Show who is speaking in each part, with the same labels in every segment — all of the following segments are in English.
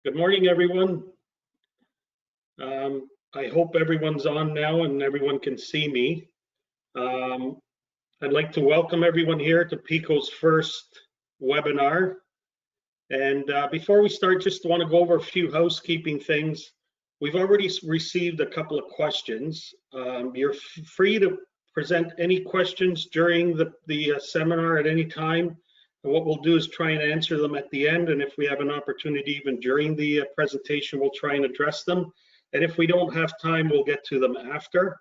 Speaker 1: Good morning, everyone. I hope everyone's on now and everyone can see me. I'd like to welcome everyone here to Picco's first webinar. And before we start, just want to go over a few housekeeping things. We've already received a couple of questions. You're free to present any questions during the seminar at any time. And what we'll do is try and answer them at the end. And if we have an opportunity even during the presentation, we'll try and address them. And if we don't have time, we'll get to them after.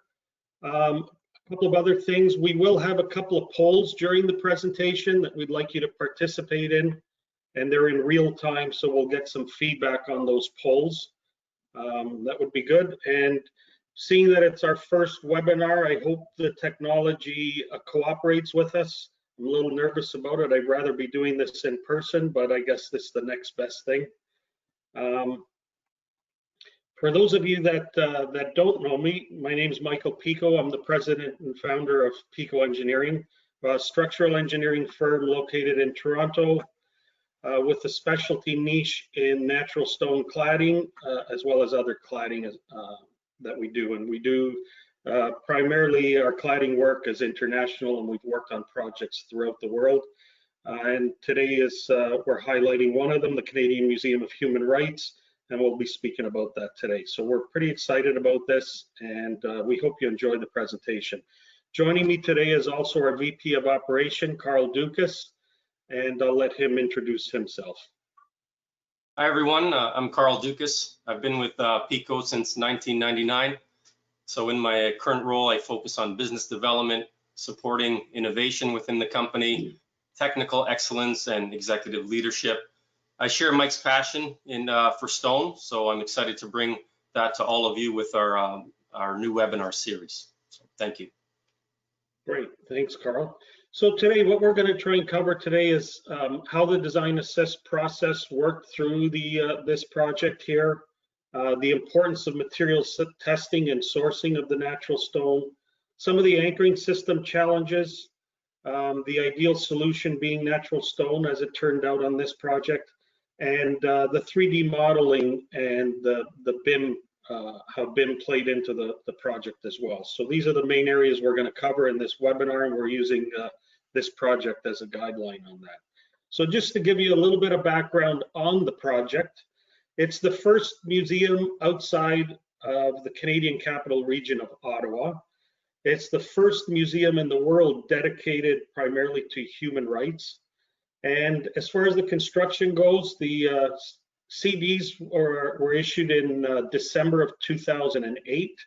Speaker 1: A couple of other things. We will have a couple of polls during the presentation that we'd like you to participate in. And they're in real time, so we'll get some feedback on those polls. That would be good. And seeing that it's our first webinar, I hope the technology cooperates with us. I'm a little nervous about it. I'd rather be doing this in person, but I guess this is the next best thing. For those of you that don't know me, my name is Michael Picco. I'm the president and founder of Picco Engineering, a structural engineering firm located in Toronto with a specialty niche in natural stone cladding, as well as other cladding that we do. And we do primarily our cladding work is international, and we've worked on projects throughout the world. And today is we're highlighting one of them, the Canadian Museum of Human Rights, and we'll be speaking about that today. So we're pretty excited about this, and we hope you enjoy the presentation. Joining me today is also our VP of Operation, Karl Doucas, and I'll let him introduce himself.
Speaker 2: Hi everyone, I'm Karl Doucas. I've been with Picco since 1999. So in my current role, I focus on business development, supporting innovation within the company, technical excellence, and executive leadership. I share Mike's passion for stone, so I'm excited to bring that to all of you with our new webinar series. So thank you.
Speaker 1: Great, thanks, Karl. So today, what we're going to try and cover today is how the design assist process worked through this project here, the importance of materials testing and sourcing of the natural stone, some of the anchoring system challenges, the ideal solution being natural stone as it turned out on this project, and the 3D modeling and the BIM, how BIM played into the project as well. So these are the main areas we're going to cover in this webinar, and we're using this project as a guideline on that. So just to give you a little bit of background on the project, it's the first museum outside of the Canadian Capital Region of Ottawa. It's the first museum in the world dedicated primarily to human rights. And as far as the construction goes, the CDs were issued in December of 2008.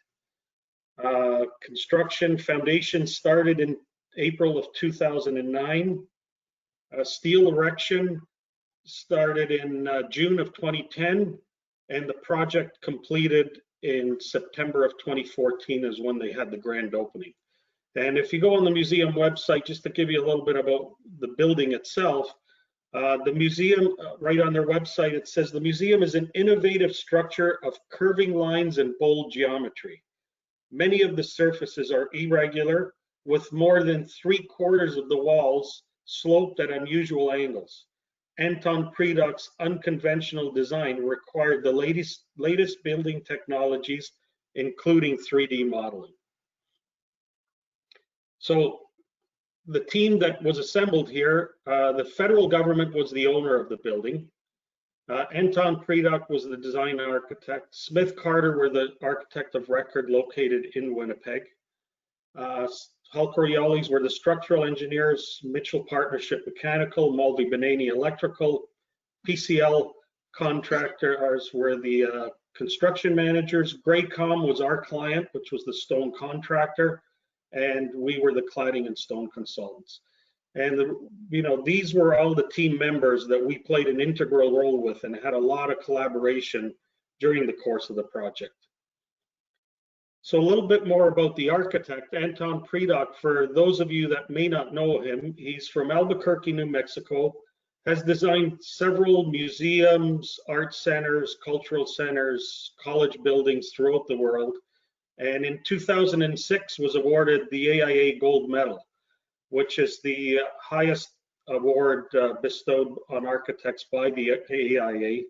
Speaker 1: Construction foundation started in April of 2009. Steel erection started in June of 2010, and the project completed in September of 2014 is when they had the grand opening. And if you go on the museum website, just to give you a little bit about the building itself, the museum, right on their website, it says the museum is an innovative structure of curving lines and bold geometry. Many of the surfaces are irregular, with more than 3/4 of the walls sloped at unusual angles. Antoine Predock's unconventional design required the latest building technologies, including 3D modeling. So the team that was assembled here, the federal government was the owner of the building. Antoine Predock was the design architect. Smith Carter were the architect of record located in Winnipeg. Halcoriales were the structural engineers, Mitchell Partnership Mechanical, Mulvey Benany Electrical, PCL contractors were the construction managers. Graycom was our client, which was the stone contractor, and we were the cladding and stone consultants. And these were all the team members that we played an integral role with and had a lot of collaboration during the course of the project. So a little bit more about the architect, Antoine Predock. For those of you that may not know him, he's from Albuquerque, New Mexico, has designed several museums, art centers, cultural centers, college buildings throughout the world. And in 2006 was awarded the AIA Gold Medal, which is the highest award bestowed on architects by the AIA.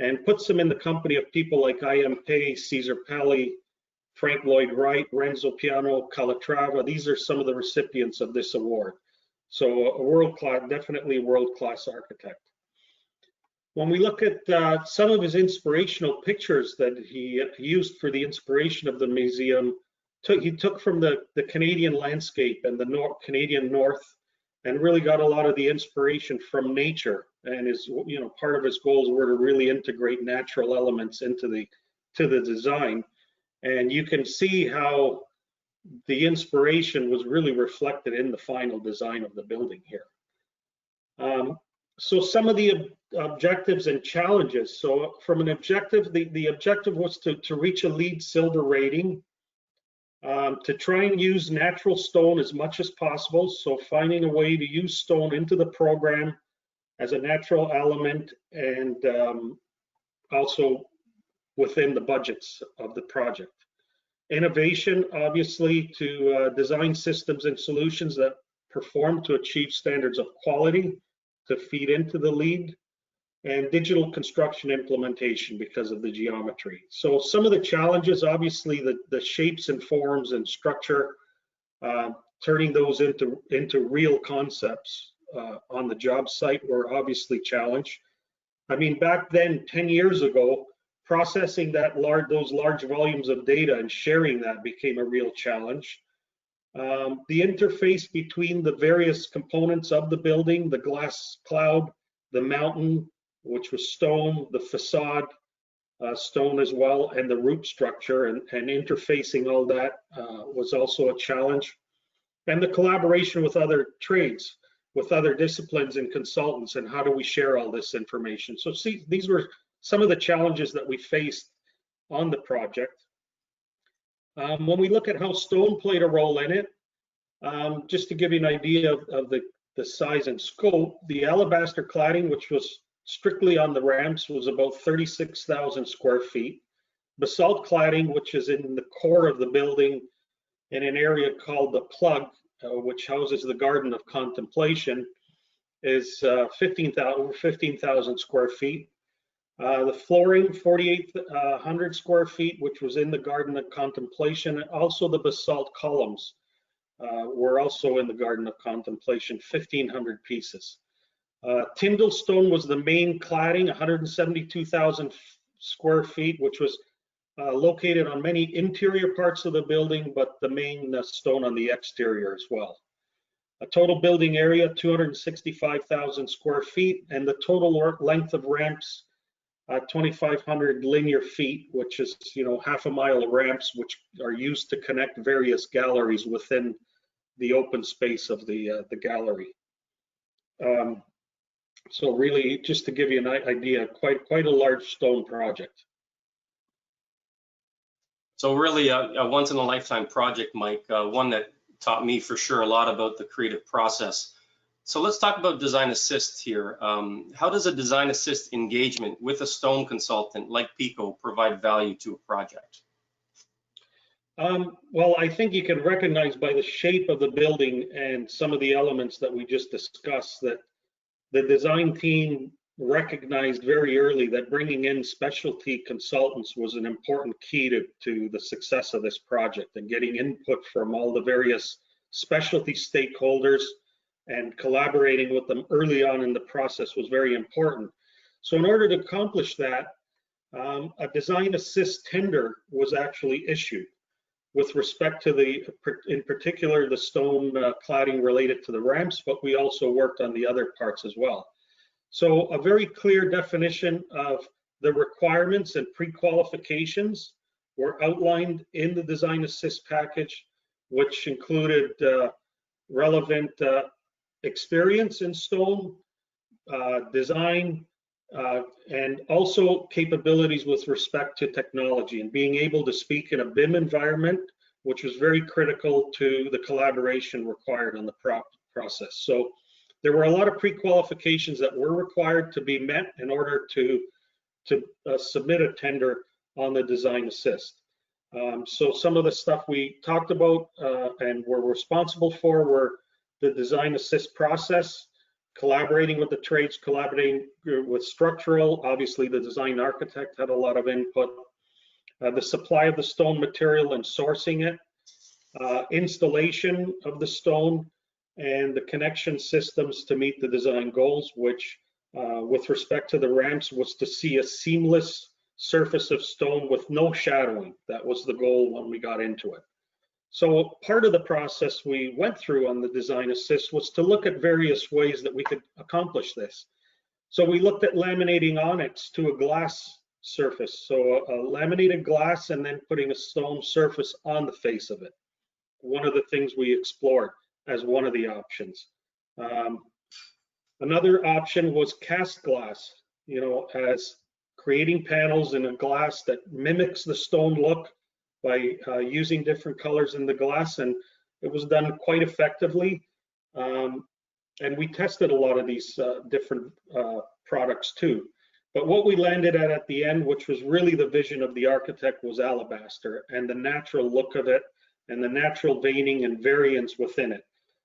Speaker 1: and puts them in the company of people like I.M. Pei, Cesar Pelli, Frank Lloyd Wright, Renzo Piano, Calatrava. These are some of the recipients of this award. So a world-class, definitely a world-class architect. When we look at some of his inspirational pictures that he used for the inspiration of the museum, he took from the Canadian landscape and the Canadian North, and really got a lot of the inspiration from nature. And his, part of his goals were to really integrate natural elements into the design. And you can see how the inspiration was really reflected in the final design of the building here. So some of the objectives and challenges. So from an objective, the objective was to reach a LEED Silver rating, to try and use natural stone as much as possible. So finding a way to use stone into the program as a natural element, and also within the budgets of the project. Innovation, obviously, to design systems and solutions that perform to achieve standards of quality to feed into the LEED, and digital construction implementation because of the geometry. So some of the challenges, obviously, the shapes and forms and structure, turning those into real concepts on the job site were obviously challenged. I mean, back then, 10 years ago, processing those large volumes of data and sharing that became a real challenge. The interface between the various components of the building, the glass cloud, the mountain, which was stone, the facade, stone as well, and the root structure, and interfacing all that was also a challenge. And the collaboration with other trades, with other disciplines and consultants, and how do we share all this information. So see, these were some of the challenges that we faced on the project. When we look at how stone played a role in it, just to give you an idea of the size and scope, the alabaster cladding, which was strictly on the ramps, was about 36,000 square feet. Basalt cladding, which is in the core of the building in an area called the Plug, which houses the Garden of Contemplation, is over 15,000 square feet. The flooring, 4,800 square feet, which was in the Garden of Contemplation, and also the basalt columns were also in the Garden of Contemplation, 1,500 pieces. Tyndall stone was the main cladding, 172,000 square feet, which was located on many interior parts of the building, but the main stone on the exterior as well. A total building area, 265,000 square feet, and the total length of ramps, 2,500 linear feet, which is, half a mile of ramps, which are used to connect various galleries within the open space of the gallery. So really, just to give you an idea, quite a large stone project.
Speaker 2: So really a once-in-a-lifetime project, Mike, one that taught me for sure a lot about the creative process. So let's talk about design assist here. How does a design assist engagement with a stone consultant like Picco provide value to a project?
Speaker 1: Well, I think you can recognize by the shape of the building and some of the elements that we just discussed that the design team recognized very early that bringing in specialty consultants was an important key to the success of this project, and getting input from all the various specialty stakeholders and collaborating with them early on in the process was very important. So in order to accomplish that, a design assist tender was actually issued with respect to in particular, the stone cladding related to the ramps, but we also worked on the other parts as well. So a very clear definition of the requirements and pre-qualifications were outlined in the design assist package, which included relevant experience in stone, design, and also capabilities with respect to technology and being able to speak in a BIM environment, which was very critical to the collaboration required on the process. So there were a lot of pre-qualifications that were required to be met in order to submit a tender on the design assist. So some of the stuff we talked about and were responsible for were the design assist process, collaborating with the trades, collaborating with structural. Obviously, the design architect had a lot of input. The supply of the stone material and sourcing it, installation of the stone, and the connection systems to meet the design goals, which with respect to the ramps was to see a seamless surface of stone with no shadowing. That was the goal when we got into it. So part of the process we went through on the design assist was to look at various ways that we could accomplish this. So we looked at laminating onyx to a glass surface, so a laminated glass and then putting a stone surface on the face of it. One of the things we explored as one of the options. Another option was cast glass, as creating panels in a glass that mimics the stone look by using different colors in the glass, and it was done quite effectively. And we tested a lot of these different products too. But what we landed at the end, which was really the vision of the architect, was alabaster and the natural look of it and the natural veining and variance within it.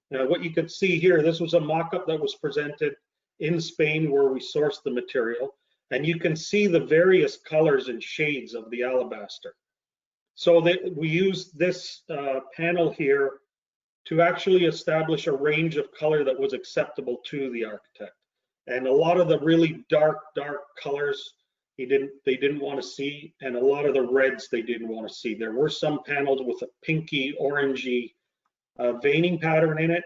Speaker 1: Now, what you can see here, this was a mock-up that was presented in Spain where we sourced the material, and you can see the various colors and shades of the alabaster. So we used this panel here to actually establish a range of color that was acceptable to the architect. And a lot of the really dark colors they didn't want to see, and a lot of the reds they didn't want to see. There were some panels with a pinky, orangey veining pattern in it.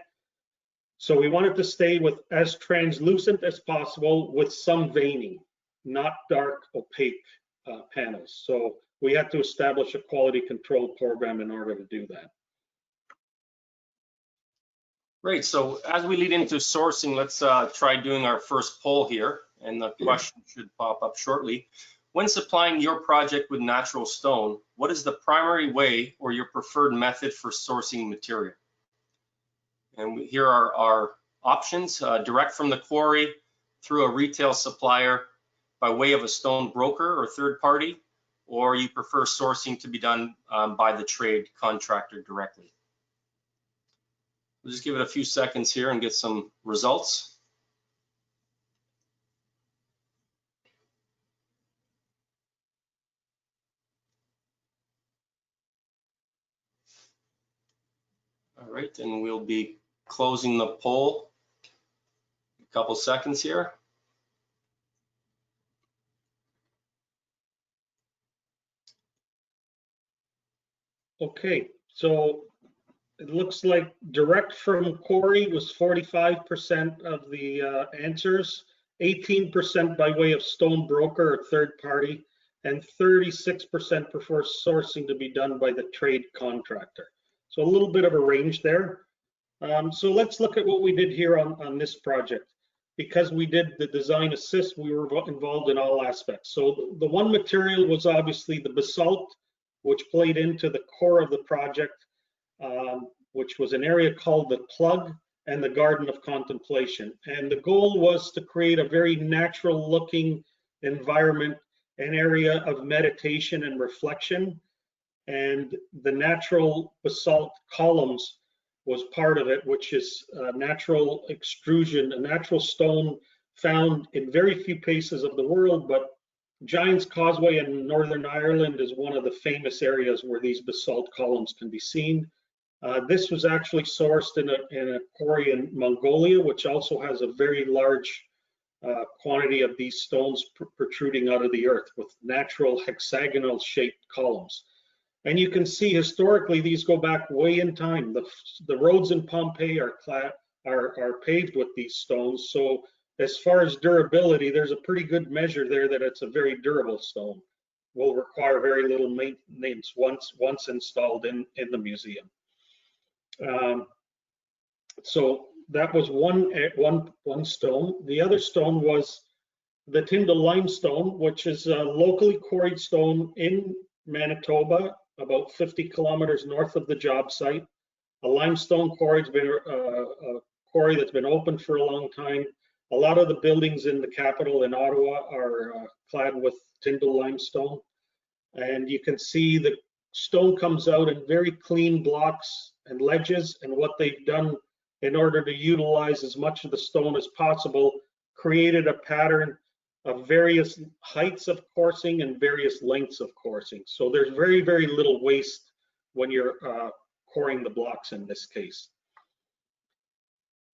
Speaker 1: So we wanted to stay with as translucent as possible with some veining, not dark, opaque panels. So we had to establish a quality control program in order to do that.
Speaker 2: Great. So as we lead into sourcing, let's try doing our first poll here, and the question should pop up shortly. When supplying your project with natural stone, what is the primary way or your preferred method for sourcing material? And here are our options: direct from the quarry, through a retail supplier, by way of a stone broker or third party, or you prefer sourcing to be done by the trade contractor directly. We'll just give it a few seconds here and get some results. All right, and we'll be closing the poll in a couple seconds here.
Speaker 1: Okay, so it looks like direct from quarry was 45% of the answers, 18% by way of stone broker or third party, and 36% prefer sourcing to be done by the trade contractor. So a little bit of a range there. So let's look at what we did here on this project. Because we did the design assist, we were involved in all aspects. So the one material was obviously the basalt, which played into the core of the project, which was an area called the Plug and the Garden of Contemplation. And the goal was to create a very natural looking environment, an area of meditation and reflection. And the natural basalt columns was part of it, which is natural extrusion, a natural stone found in very few places of the world, but Giant's Causeway in Northern Ireland is one of the famous areas where these basalt columns can be seen. This was actually sourced in a quarry in Mongolia, which also has a very large quantity of these stones protruding out of the earth with natural hexagonal shaped columns. And you can see historically these go back way in time. The roads in Pompeii are paved with these stones. So as far as durability, there's a pretty good measure there that it's a very durable stone. Will require very little maintenance once installed in the museum. So that was one stone. The other stone was the Tyndall limestone, which is a locally quarried stone in Manitoba, about 50 kilometers north of the job site. A limestone quarry has been a quarry that's been open for a long time. A lot of the buildings in the capital in Ottawa are clad with Tyndall limestone. And you can see the stone comes out in very clean blocks and ledges. And what they've done in order to utilize as much of the stone as possible, created a pattern of various heights of coursing and various lengths of coursing. So there's very, very little waste when you're coring the blocks in this case.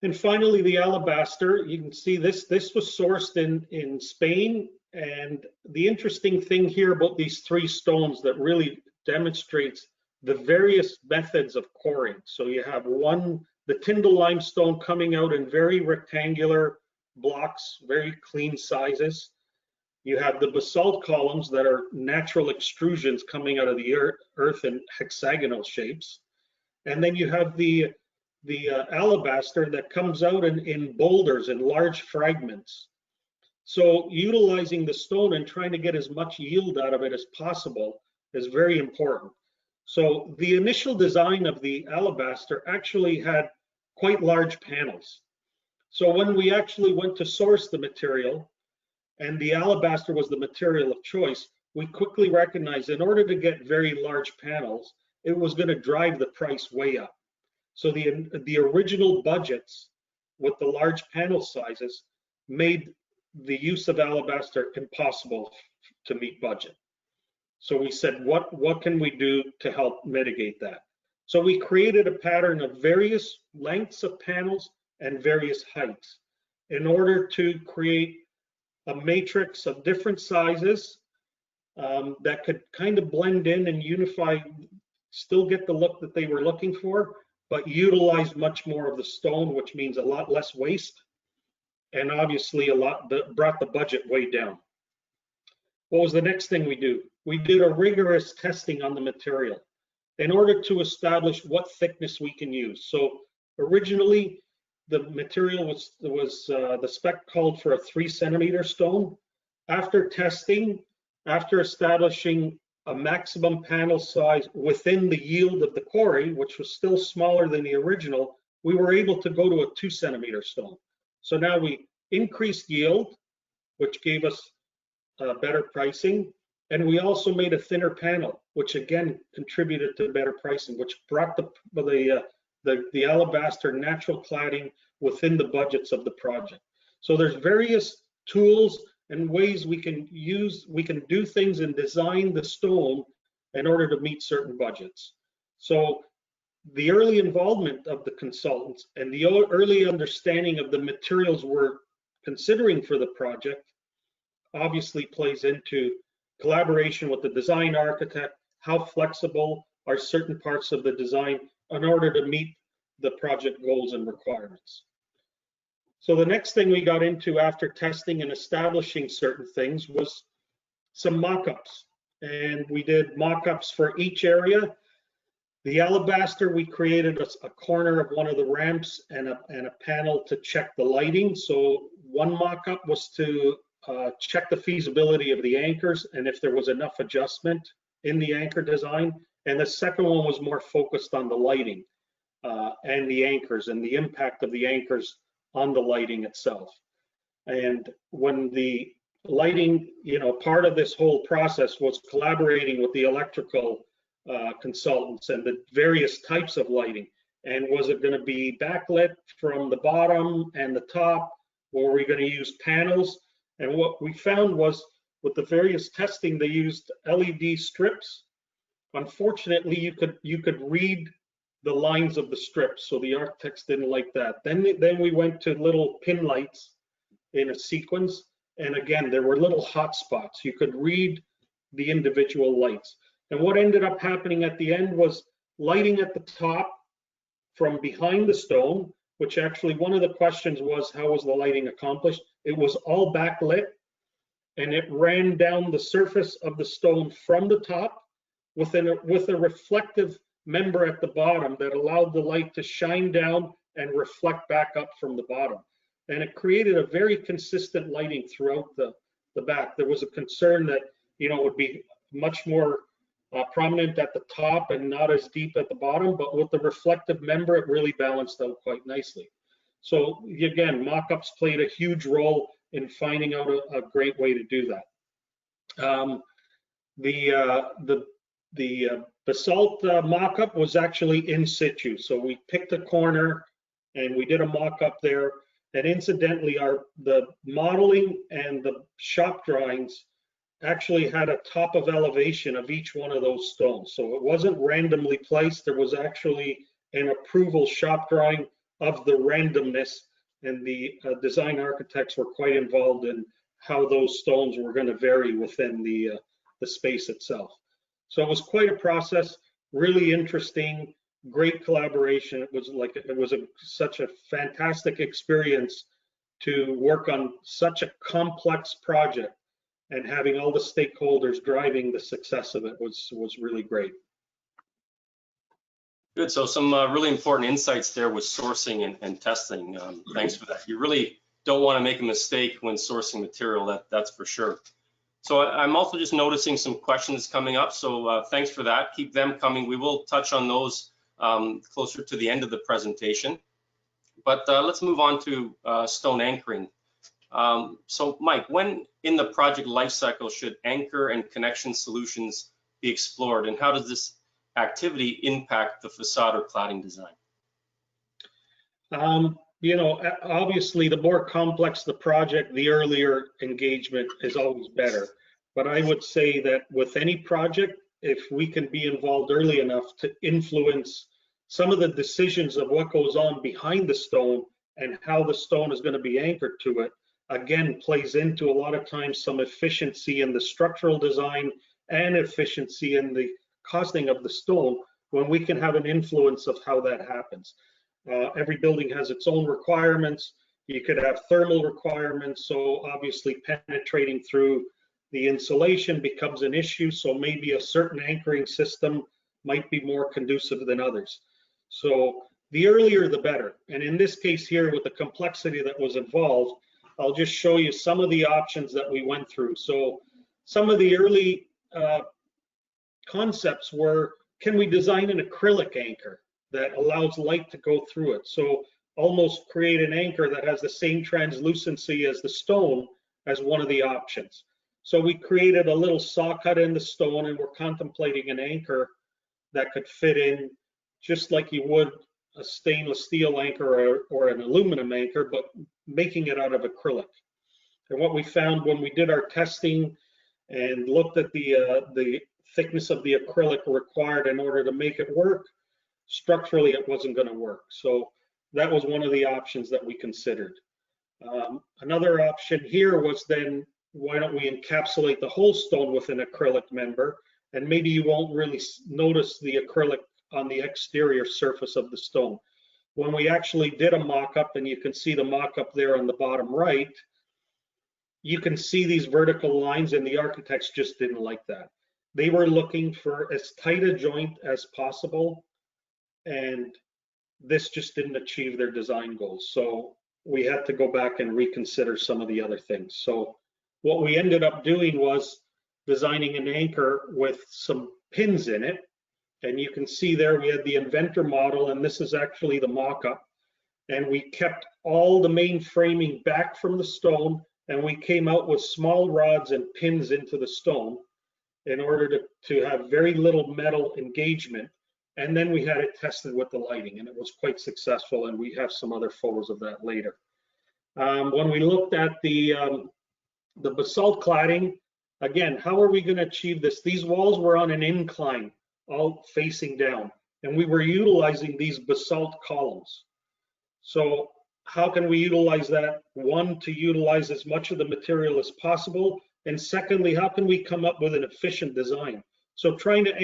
Speaker 1: And finally, the alabaster. You can see this was sourced in Spain. And the interesting thing here about these three stones that really demonstrates the various methods of coring. So you have one, the Tyndall limestone coming out in very rectangular blocks, very clean sizes. You have the basalt columns that are natural extrusions coming out of the earth in hexagonal shapes. And then you have the alabaster that comes out in boulders and large fragments. So utilizing the stone and trying to get as much yield out of it as possible is very important. So the initial design of the alabaster actually had quite large panels. So when we actually went to source the material, and the alabaster was the material of choice, we quickly recognized in order to get very large panels, it was going to drive the price way up. So the original budgets with the large panel sizes made the use of alabaster impossible to meet budget. So we said, what can we do to help mitigate that? So we created a pattern of various lengths of panels and various heights in order to create a matrix of different sizes that could kind of blend in and unify, still get the look that they were looking for, but utilize much more of the stone, which means a lot less waste, and obviously brought the budget way down. What was the next thing we do? We did a rigorous testing on the material in order to establish what thickness we can use. So originally, the material was the spec called for a 3 centimeter stone. After testing, after establishing a maximum panel size within the yield of the quarry, which was still smaller than the original, we were able to go to a 2 centimeter stone. So now we increased yield, which gave us better pricing, and we also made a thinner panel, which again contributed to better pricing, which brought the alabaster natural cladding within the budgets of the project. So there's various tools and ways we can do things and design the stone in order to meet certain budgets. So the early involvement of the consultants and the early understanding of the materials we're considering for the project obviously plays into collaboration with the design architect, how flexible are certain parts of the design in order to meet the project goals and requirements. So the next thing we got into after testing and establishing certain things was some mock-ups. And we did mock-ups for each area. The alabaster, we created a corner of one of the ramps and a panel to check the lighting. So one mock-up was to check the feasibility of the anchors and if there was enough adjustment in the anchor design. And the second one was more focused on the lighting and the anchors and the impact of the anchors on the lighting itself. And when the lighting, part of this whole process was collaborating with the electrical consultants and the various types of lighting. And was it going to be backlit from the bottom and the top, or were we going to use panels? And what we found was with the various testing, they used LED strips. Unfortunately, you could read the lines of the strips, so the architects didn't like that. Then we went to little pin lights in a sequence, and again, there were little hot spots. You could read the individual lights. And what ended up happening at the end was lighting at the top from behind the stone, which actually one of the questions was, how was the lighting accomplished? It was all backlit, and it ran down the surface of the stone from the top with a reflective member at the bottom that allowed the light to shine down and reflect back up from the bottom. And it created a very consistent lighting throughout the back. There was a concern that, it would be much more prominent at the top and not as deep at the bottom, but with the reflective member, it really balanced out quite nicely. So again, mock-ups played a huge role in finding out a great way to do that. The basalt mock-up was actually in situ. So we picked a corner and we did a mock-up there. And incidentally, the modeling and the shop drawings actually had a top of elevation of each one of those stones. So it wasn't randomly placed. There was actually an approval shop drawing of the randomness, and the design architects were quite involved in how those stones were going to vary within the space itself. So it was quite a process, really interesting, great collaboration. It was such a fantastic experience to work on such a complex project, and having all the stakeholders driving the success of it was really great.
Speaker 2: Good. So some really important insights there with sourcing and testing. Thanks for that. You really don't want to make a mistake when sourcing material, that's for sure. So I'm also just noticing some questions coming up. So thanks for that. Keep them coming. We will touch on those closer to the end of the presentation. But let's move on to stone anchoring. So Mike, when in the project lifecycle should anchor and connection solutions be explored, and how does this activity impact the facade or cladding design?
Speaker 1: You know, obviously, the more complex the project, the earlier engagement is always better. But I would say that with any project, if we can be involved early enough to influence some of the decisions of what goes on behind the stone and how the stone is going to be anchored to it, again, plays into a lot of times some efficiency in the structural design and efficiency in the costing of the stone, when we can have an influence of how that happens. Every building has its own requirements. You could have thermal requirements, so obviously penetrating through the insulation becomes an issue, so maybe a certain anchoring system might be more conducive than others. So the earlier the better. And in this case here, with the complexity that was involved, I'll just show you some of the options that we went through. So some of the early concepts were, can we design an acrylic anchor that allows light to go through it? So almost create an anchor that has the same translucency as the stone as one of the options. So we created a little saw cut in the stone, and we're contemplating an anchor that could fit in just like you would a stainless steel anchor or an aluminum anchor, but making it out of acrylic. And what we found when we did our testing and looked at the thickness of the acrylic required in order to make it work, structurally it wasn't going to work. So that was one of the options that we considered. Another option here was then, why don't we encapsulate the whole stone with an acrylic member, and maybe you won't really notice the acrylic on the exterior surface of the stone. When we actually did a mock-up, and you can see the mock-up there on the bottom right, you can see these vertical lines, and the architects just didn't like that. They were looking for as tight a joint as possible, and this just didn't achieve their design goals. So we had to go back and reconsider some of the other things. So what we ended up doing was designing an anchor with some pins in it. And you can see there we had the inventor model, and this is actually the mock-up. And we kept all the main framing back from the stone, and we came out with small rods and pins into the stone in order to have very little metal engagement. And then we had it tested with the lighting, and it was quite successful, and we have some other photos of that later. When we looked at the basalt cladding, again, how are we going to achieve this? These walls were on an incline, all facing down, and we were utilizing these basalt columns. So how can we utilize that? One, to utilize as much of the material as possible, and secondly, how can we come up with an efficient design? So trying to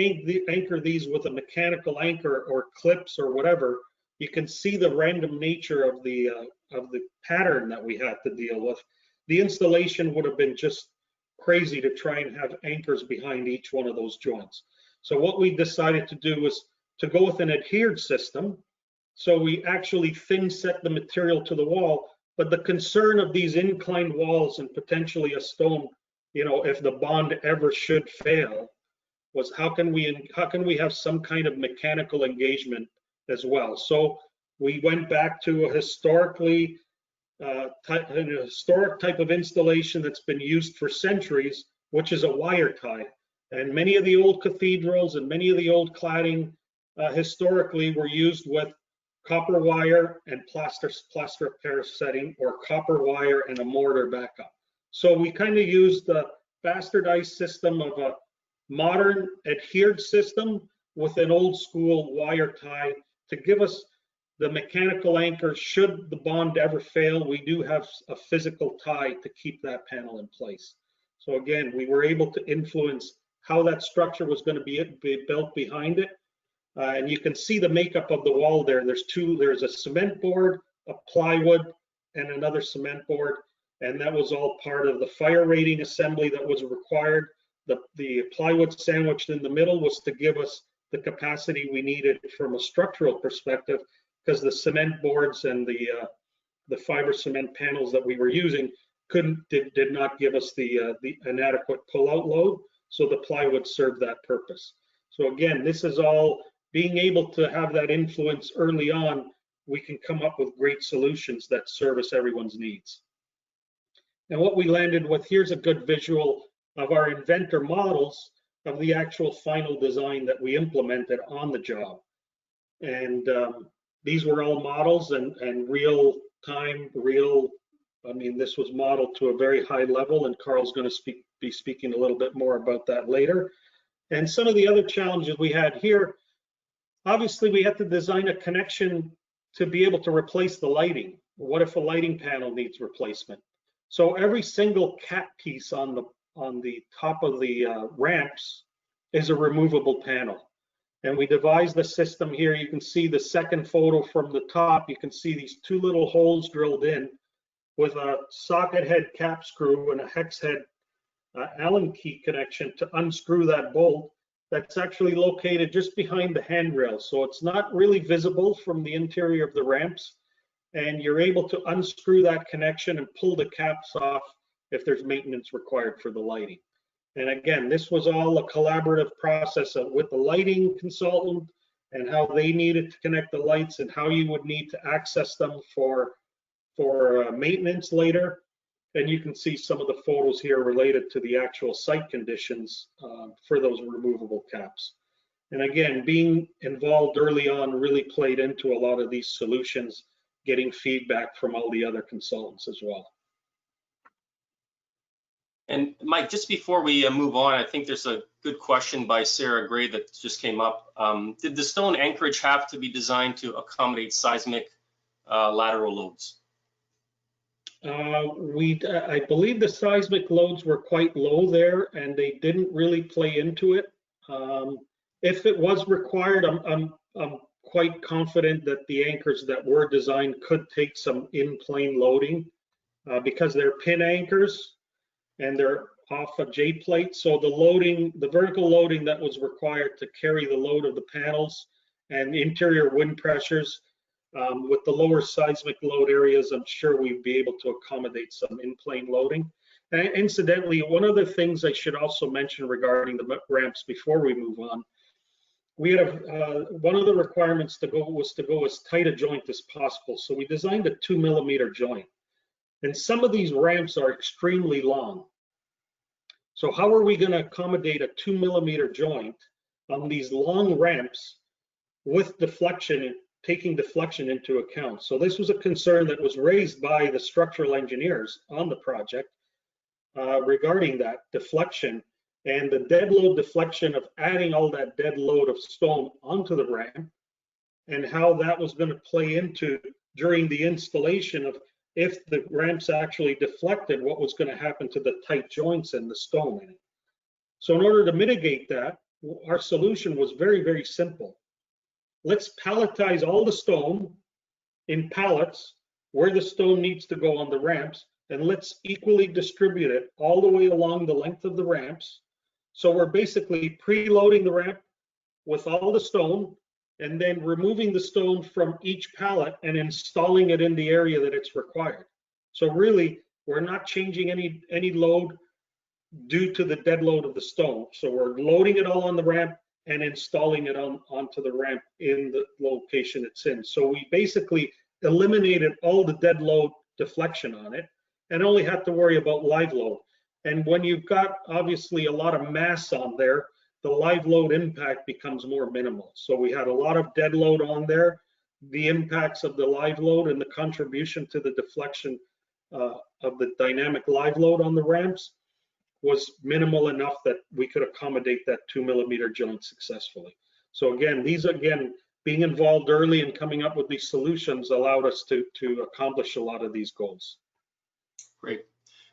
Speaker 1: anchor these with a mechanical anchor or clips or whatever, you can see the random nature of the pattern that we had to deal with. The installation would have been just crazy to try and have anchors behind each one of those joints. So what we decided to do was to go with an adhered system. So we actually thin set the material to the wall, but the concern of these inclined walls and potentially a stone, you know, if the bond ever should fail, was how can we have some kind of mechanical engagement as well? So we went back to a historic type of installation that's been used for centuries, which is a wire tie. And many of the old cathedrals and many of the old cladding historically were used with copper wire and plaster of Paris setting, or copper wire and a mortar backup. So we kind of used the bastardized system of a modern adhered system with an old school wire tie to give us the mechanical anchor. Should the bond ever fail, we do have a physical tie to keep that panel in place. So again, we were able to influence how that structure was going to be built behind it. And you can see the makeup of the wall there. There's a cement board, a plywood, and another cement board. And that was all part of the fire rating assembly that was required. The plywood sandwiched in the middle was to give us the capacity we needed from a structural perspective, because the cement boards and the fiber cement panels that we were using did not give us the inadequate pull-out load. So the plywood served that purpose. So again, this is all being able to have that influence early on. We can come up with great solutions that service everyone's needs. And what we landed with, here's a good visual of our inventor models of the actual final design that we implemented on the job. And these were all models and real time, I mean, this was modeled to a very high level, and Karl's going to be speaking a little bit more about that later. And some of the other challenges we had here, obviously we had to design a connection to be able to replace the lighting. What if a lighting panel needs replacement? So every single cap piece on the top of the ramps is a removable panel. And we devised the system here. You can see the second photo from the top. You can see these two little holes drilled in with a socket head cap screw and a hex head Allen key connection to unscrew that bolt that's actually located just behind the handrail. So it's not really visible from the interior of the ramps. And you're able to unscrew that connection and pull the caps off if there's maintenance required for the lighting. And again, this was all a collaborative process with the lighting consultant and how they needed to connect the lights and how you would need to access them for maintenance later. And you can see some of the photos here related to the actual site conditions for those removable caps. And again, being involved early on really played into a lot of these solutions, getting feedback from all the other consultants as well.
Speaker 2: And Mike, just before we move on, I think there's a good question by Sarah Gray that just came up. Did the stone anchorage have to be designed to accommodate seismic lateral loads?
Speaker 1: I believe the seismic loads were quite low there, and they didn't really play into it. If it was required, I'm quite confident that the anchors that were designed could take some in-plane loading because they're pin anchors and they're off a J plate. So the vertical loading that was required to carry the load of the panels and interior wind pressures, with the lower seismic load areas, I'm sure we'd be able to accommodate some in-plane loading. And incidentally, one of the things I should also mention regarding the ramps before we move on, we had one of the requirements was to go as tight a joint as possible. So we designed a 2mm joint. And some of these ramps are extremely long. So how are we going to accommodate a 2mm joint on these long ramps with deflection, taking deflection into account? So this was a concern that was raised by the structural engineers on the project regarding that deflection and the dead load deflection of adding all that dead load of stone onto the ramp, and how that was going to play into during the installation of if the ramps actually deflected, what was going to happen to the tight joints and the stone in it. So in order to mitigate that, our solution was very, very simple. Let's palletize all the stone in pallets where the stone needs to go on the ramps, and let's equally distribute it all the way along the length of the ramps. So we're basically preloading the ramp with all the stone and then removing the stone from each pallet and installing it in the area that it's required. So really, we're not changing any load due to the dead load of the stone. So we're loading it all on the ramp and installing it onto the ramp in the location it's in. So we basically eliminated all the dead load deflection on it and only had to worry about live load. And when you've got obviously a lot of mass on there, the live load impact becomes more minimal. So we had a lot of dead load on there, the impacts of the live load and the contribution to the deflection of the dynamic live load on the ramps was minimal enough that we could accommodate that 2mm joint successfully. So again, being involved early and coming up with these solutions allowed us to accomplish a lot of these goals.
Speaker 2: Great,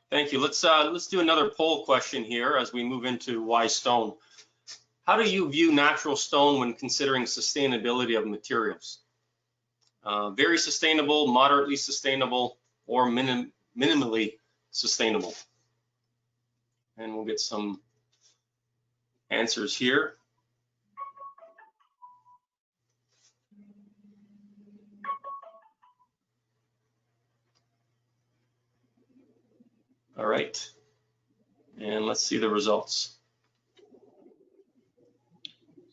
Speaker 2: thank you. Let's do another poll question here as we move into why stone. How do you view natural stone when considering sustainability of materials? Very sustainable, moderately sustainable, or minimally sustainable? And we'll get some answers here. All right, and let's see the results.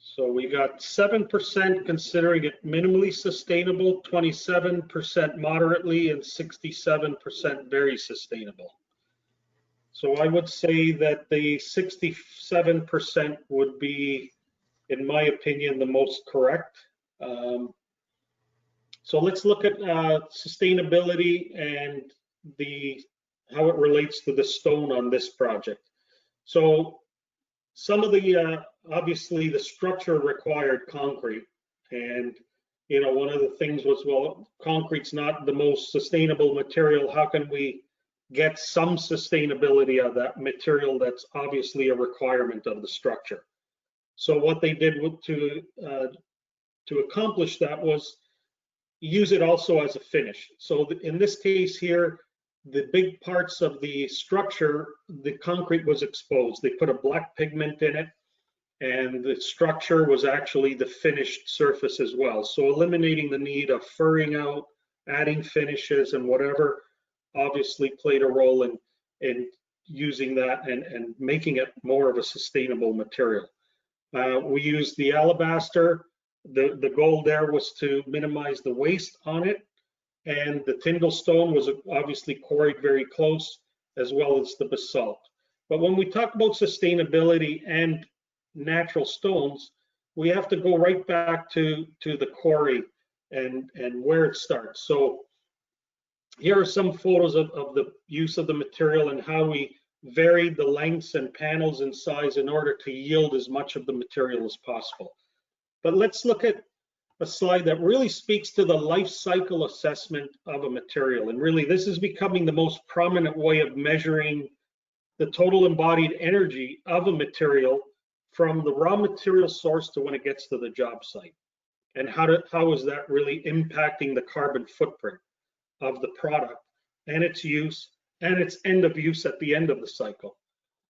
Speaker 1: So we got 7% considering it minimally sustainable, 27% moderately, and 67% very sustainable. So I would say that the 67% would be, in my opinion, the most correct. So let's look at sustainability and how it relates to the stone on this project. So some of the, obviously the structure required concrete, and one of the things was, well, concrete's not the most sustainable material. How can we get some sustainability of that material that's obviously a requirement of the structure? So what they did to accomplish that was use it also as a finish. So in this case here, the big parts of the structure, the concrete was exposed. They put a black pigment in it, and the structure was actually the finished surface as well. So eliminating the need of furring out, adding finishes and whatever, obviously played a role in using that and making it more of a sustainable material. We used the alabaster. The goal there was to minimize the waste on it. And the Tyndall stone was obviously quarried very close, as well as the basalt. But when we talk about sustainability and natural stones, we have to go right back to the quarry and where it starts. So here are some photos of the use of the material and how we varied the lengths and panels in size in order to yield as much of the material as possible. But let's look at a slide that really speaks to the life cycle assessment of a material. And really, this is becoming the most prominent way of measuring the total embodied energy of a material from the raw material source to when it gets to the job site. And how is that really impacting the carbon footprint of the product and its use and its end of use at the end of the cycle.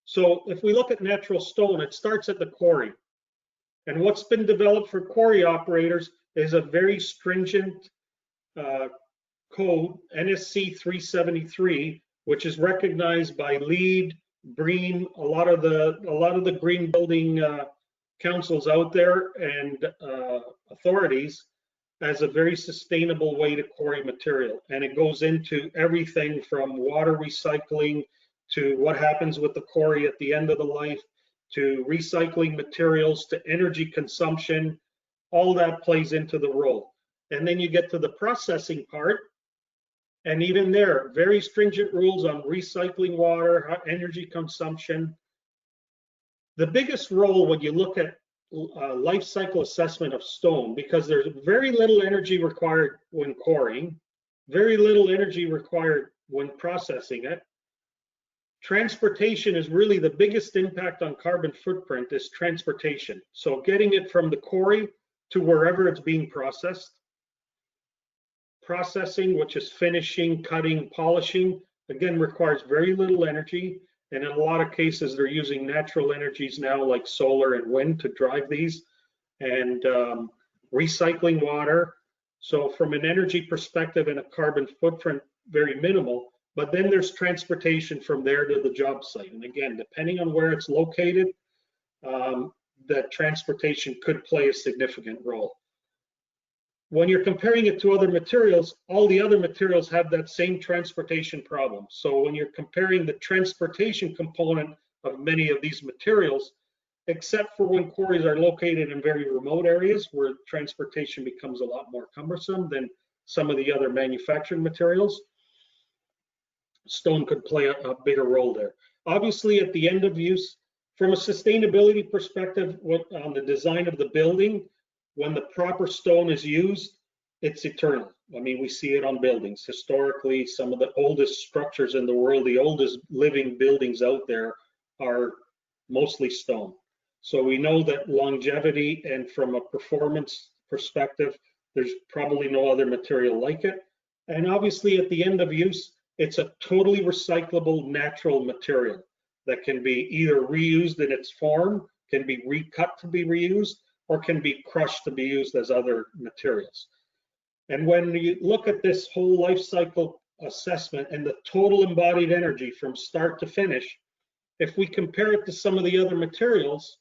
Speaker 1: So if we look at natural stone, it starts at the quarry. And what's been developed for quarry operators is a very stringent code, NSC 373, which is recognized by LEED, BREEAM, a lot of the green building councils out there and authorities as a very sustainable way to quarry material. And it goes into everything from water recycling to what happens with the quarry at the end of the life, to recycling materials, to energy consumption. All that plays into the role. And then you get to the processing part, and even there, very stringent rules on recycling water, energy consumption. The biggest role when you look at life cycle assessment of stone, because there's very little energy required when quarrying, very little energy required when processing it. Transportation is really the biggest impact on carbon footprint, is transportation. So getting it from the quarry to wherever it's being processed. Processing, which is finishing, cutting, polishing, again, requires very little energy. And in a lot of cases, they're using natural energies now like solar and wind to drive these, and recycling water. So from an energy perspective and a carbon footprint, very minimal. But then there's transportation from there to the job site. And again, depending on where it's located, that transportation could play a significant role. When you're comparing it to other materials, all the other materials have that same transportation problem. So when you're comparing the transportation component of many of these materials, except for when quarries are located in very remote areas where transportation becomes a lot more cumbersome than some of the other manufactured materials. Stone could play a bigger role there. Obviously, at the end of use, from a sustainability perspective, on the design of the building, when the proper stone is used, it's eternal. I mean, we see it on buildings. Historically, some of the oldest structures in the world, the oldest living buildings out there are mostly stone. So we know that longevity, and from a performance perspective, there's probably no other material like it. And obviously, at the end of use, it's a totally recyclable natural material that can be either reused in its form, can be recut to be reused, or can be crushed to be used as other materials. And when you look at this whole life cycle assessment and the total embodied energy from start to finish, if we compare it to some of the other materials,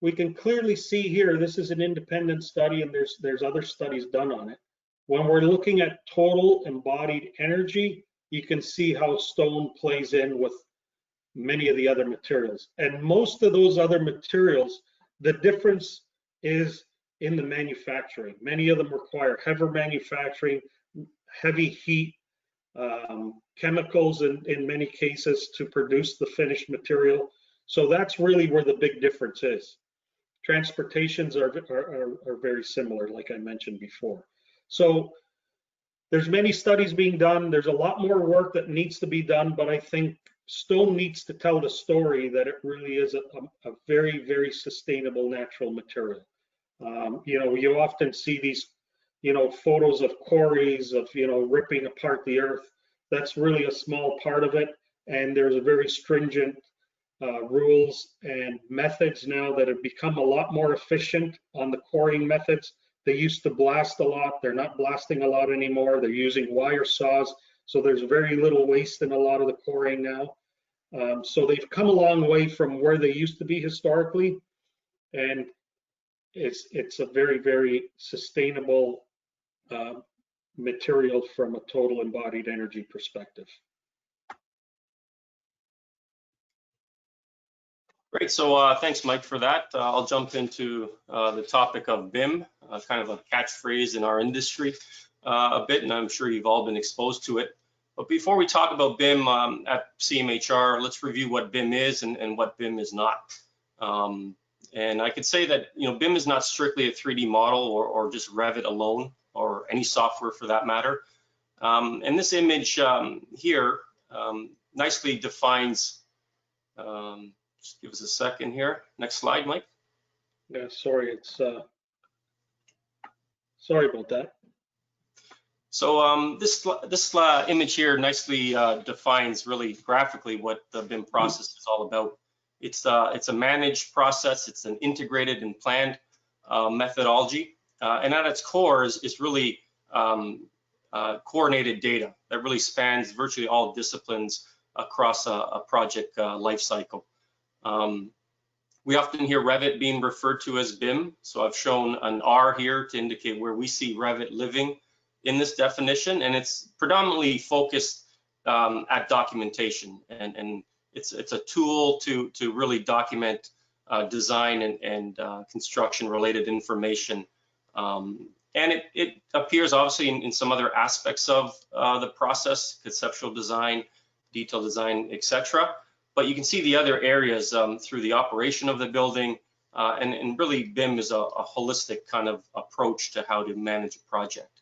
Speaker 1: we can clearly see here, this is an independent study and there's other studies done on it. When we're looking at total embodied energy, you can see how stone plays in with many of the other materials. And most of those other materials, the difference is in the manufacturing. Many of them require heavy manufacturing, heavy heat, chemicals in many cases to produce the finished material. So that's really where the big difference is. Transportations are very similar, like I mentioned before. So there's many studies being done. There's a lot more work that needs to be done, but I think stone needs to tell the story that it really is a very, very sustainable natural material. You know, you often see these, you know, photos of quarries of, you know, ripping apart the earth. That's really a small part of it. And there's a very stringent rules and methods now that have become a lot more efficient on the quarrying methods. They used to blast a lot. They're not blasting a lot anymore. They're using wire saws. So there's very little waste in a lot of the quarrying now. So they've come a long way from where they used to be historically. And it's a very, very sustainable material from a total embodied energy perspective.
Speaker 2: Great, so thanks, Mike, for that. I'll jump into the topic of BIM, kind of a catchphrase in our industry a bit, and I'm sure you've all been exposed to it. But before we talk about BIM at CMHR, let's review what BIM is and what BIM is not. And I could say that, you know, BIM is not strictly a 3D model or just Revit alone, or any software for that matter. And this image here nicely defines, just give us a second here. Next slide, Mike.
Speaker 1: Yeah, sorry, sorry about that.
Speaker 2: So this image here nicely defines really graphically what the BIM process is all about. It's a managed process. It's an integrated and planned methodology, and at its core is really coordinated data that really spans virtually all disciplines across a project life cycle. We often hear Revit being referred to as BIM, so I've shown an R here to indicate where we see Revit living in this definition, and it's predominantly focused at documentation, and it's a tool to really document design and construction related information, and it appears obviously in some other aspects of the process, conceptual design, detail design, etc. But you can see the other areas through the operation of the building, and really BIM is a holistic kind of approach to how to manage a project.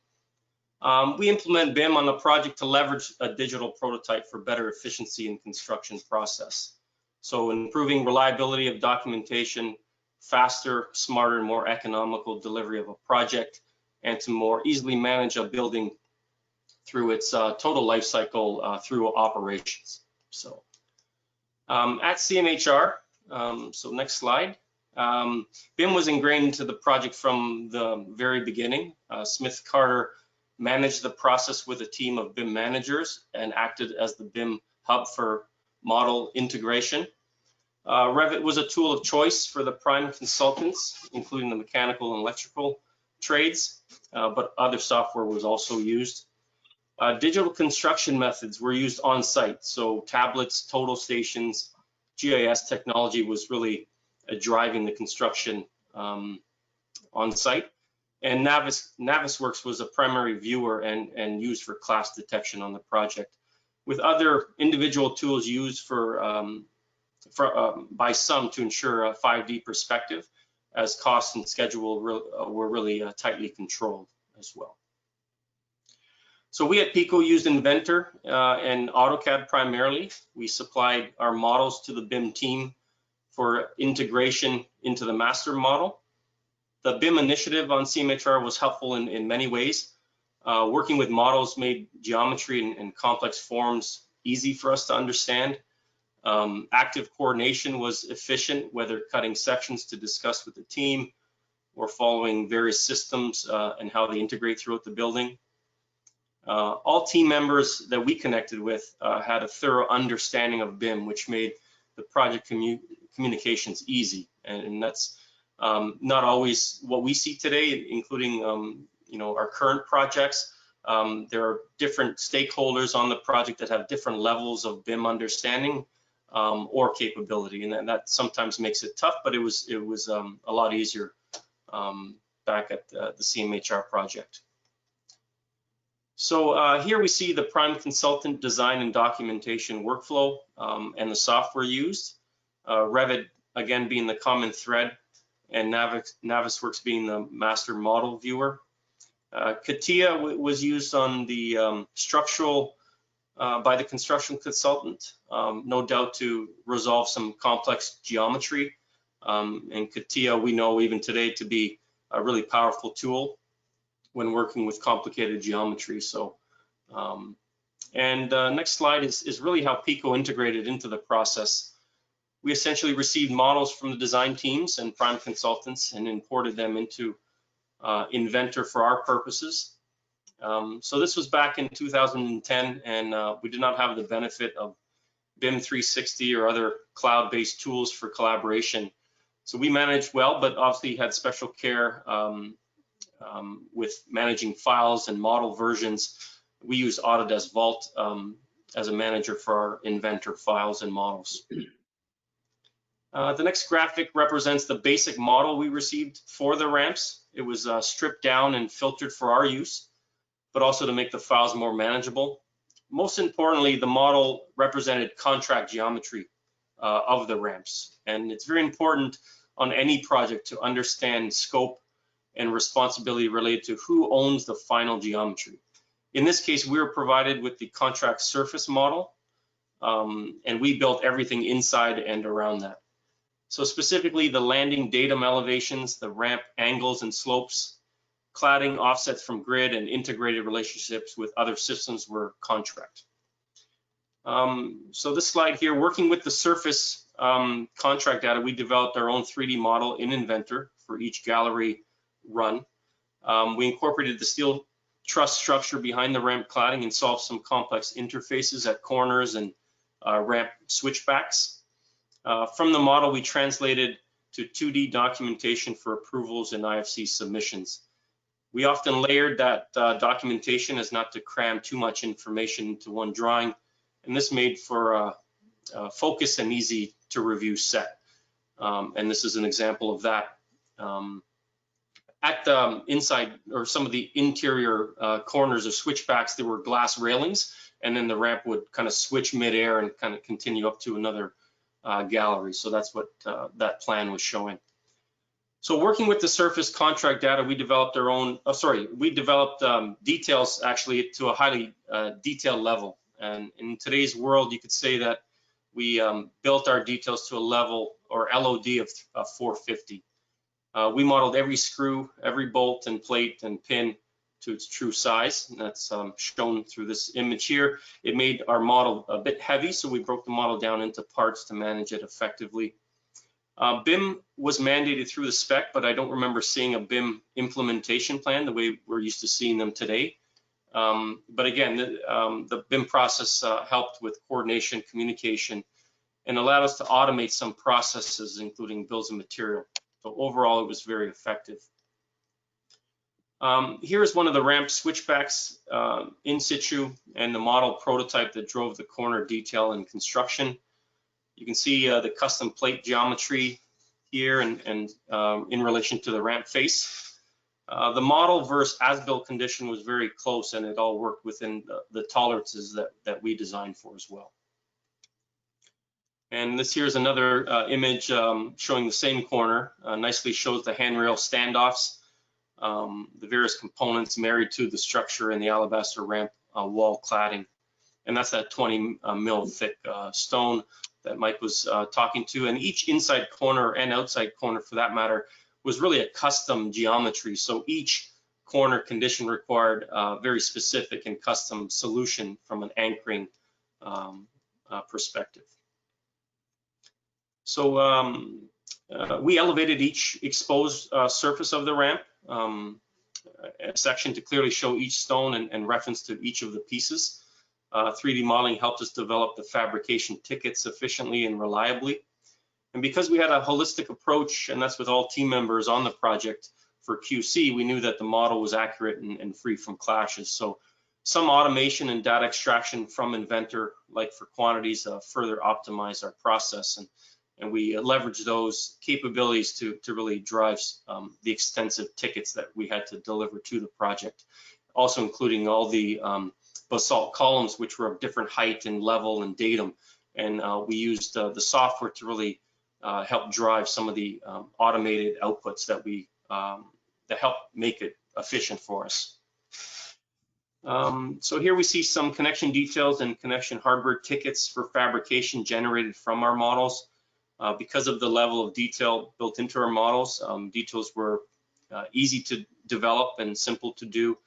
Speaker 2: We implement BIM on a project to leverage a digital prototype for better efficiency in construction process. So improving reliability of documentation, faster, smarter, and more economical delivery of a project, and to more easily manage a building through its total life cycle through operations. So at CMHR, so next slide, BIM was ingrained into the project from the very beginning. Smith Carter managed the process with a team of BIM managers and acted as the BIM hub for model integration. Revit was a tool of choice for the prime consultants, including the mechanical and electrical trades, but other software was also used. Digital construction methods were used on site, so tablets, total stations, GIS technology was really driving the construction on site. And Navisworks was a primary viewer and used for class detection on the project, with other individual tools used by some to ensure a 5D perspective, as cost and schedule were really tightly controlled as well. So we at Picco used Inventor and AutoCAD primarily. We supplied our models to the BIM team for integration into the master model. The BIM initiative on CMHR was helpful in many ways. Working with models made geometry and complex forms easy for us to understand. Active coordination was efficient, whether cutting sections to discuss with the team or following various systems and how they integrate throughout the building. All team members that we connected with had a thorough understanding of BIM, which made the project communications easy. And that's not always what we see today, including our current projects. There are different stakeholders on the project that have different levels of BIM understanding or capability, and that sometimes makes it tough, but it was a lot easier back at the CMHR project. So here we see the prime consultant design and documentation workflow and the software used. Revit, again, being the common thread, and Navisworks being the master model viewer. CATIA was used on the structural by the construction consultant, no doubt to resolve some complex geometry. And CATIA, we know even today to be a really powerful tool when working with complicated geometry. So, next slide is really how Picco integrated into the process. We essentially received models from the design teams and prime consultants and imported them into Inventor for our purposes. So this was back in 2010, and we did not have the benefit of BIM 360 or other cloud-based tools for collaboration. So we managed well, but obviously had special care with managing files and model versions. We use Autodesk Vault as a manager for our Inventor files and models. The next graphic represents the basic model we received for the ramps. It was stripped down and filtered for our use, but also to make the files more manageable. Most importantly, the model represented contract geometry of the ramps. And it's very important on any project to understand scope and responsibility related to who owns the final geometry. In this case, we were provided with the contract surface model, and we built everything inside and around that. So specifically, the landing datum elevations, the ramp angles and slopes, cladding offsets from grid, and integrated relationships with other systems were contract. So this slide here, working with the surface contract data, we developed our own 3D model in Inventor for each gallery run. We incorporated the steel truss structure behind the ramp cladding and solved some complex interfaces at corners and ramp switchbacks. From the model, we translated to 2D documentation for approvals and IFC submissions. We often layered that documentation as not to cram too much information into one drawing, and this made for a focus and easy to review set. And this is an example of that. At the inside, or some of the interior corners of switchbacks, there were glass railings, and then the ramp would kind of switch midair and kind of continue up to another gallery. So that's what that plan was showing. So working with the surface contract data, we developed our own, we developed details actually to a highly detailed level. And in today's world, you could say that we built our details to a level or LOD of 450. We modeled every screw, every bolt and plate and pin to its true size. And that's shown through this image here. It made our model a bit heavy, so we broke the model down into parts to manage it effectively. BIM was mandated through the spec, but I don't remember seeing a BIM implementation plan the way we're used to seeing them today. But again, the BIM process helped with coordination, communication, and allowed us to automate some processes, including bills of material. So overall, it was very effective. Here is one of the ramp switchbacks in situ and the model prototype that drove the corner detail and construction. You can see the custom plate geometry here and in relation to the ramp face. The model versus as-built condition was very close, and it all worked within the tolerances that we designed for as well. And this here is another image showing the same corner. Nicely shows the handrail standoffs, the various components married to the structure and the alabaster ramp wall cladding. And that's that 20 mil thick stone that Mike was talking to. And each inside corner and outside corner, for that matter, was really a custom geometry. So each corner condition required a very specific and custom solution from an anchoring perspective. So we elevated each exposed surface of the ramp, a section to clearly show each stone and reference to each of the pieces. 3D modeling helped us develop the fabrication tickets efficiently and reliably. And because we had a holistic approach, and that's with all team members on the project for QC, we knew that the model was accurate and free from clashes. So some automation and data extraction from Inventor, like for quantities, further optimize our process. And we leverage those capabilities to really drive the extensive tickets that we had to deliver to the project, also including all the basalt columns, which were of different height and level and datum. And we used the software to really help drive some of the automated outputs that that help make it efficient for us. So here we see some connection details and connection hardware tickets for fabrication generated from our models. Because of the level of detail built into our models, details were easy to develop and simple to do.